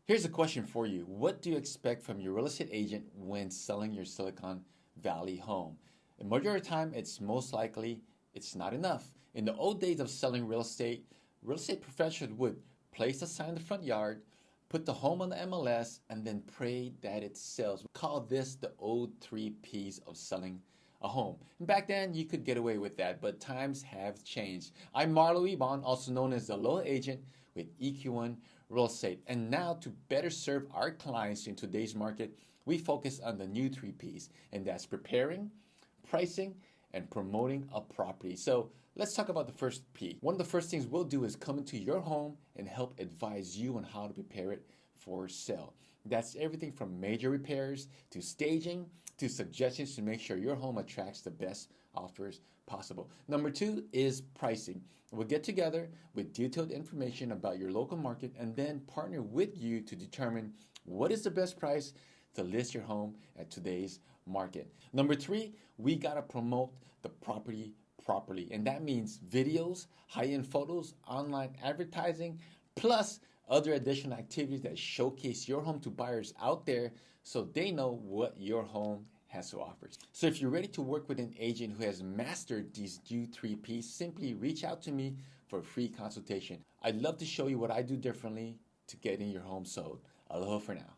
Here's a question for you. What do you expect from your real estate agent when selling your Silicon Valley home? The majority of the time, it's most likely it's not enough. In the old days of selling real estate professionals would place a sign in the front yard, put the home on the MLS, and then pray that it sells. We call this the old 3 Ps of selling a home. And back then, you could get away with that, but times have changed. I'm Marlo, also known as the Aloha agent with EQ1 Real Estate. And now, to better serve our clients in today's market, we focus on the new 3 Ps, and that's preparing, pricing, and promoting a property. So let's talk about the first P. One of the first things we'll do is come into your home and help advise you on how to prepare it for sale. That's everything from major repairs to staging to suggestions to make sure your home attracts the best offers possible. Number 2 is pricing. We'll get together with detailed information about your local market and then partner with you to determine what is the best price to list your home at today's market. Number 3, we gotta promote the property properly, and that means videos, high-end photos, online advertising, plus other additional activities that showcase your home to buyers out there so they know what your home has to offer. So if you're ready to work with an agent who has mastered these new 3 Ps, simply reach out to me for a free consultation. I'd love to show you what I do differently to getting your home sold. Aloha for now.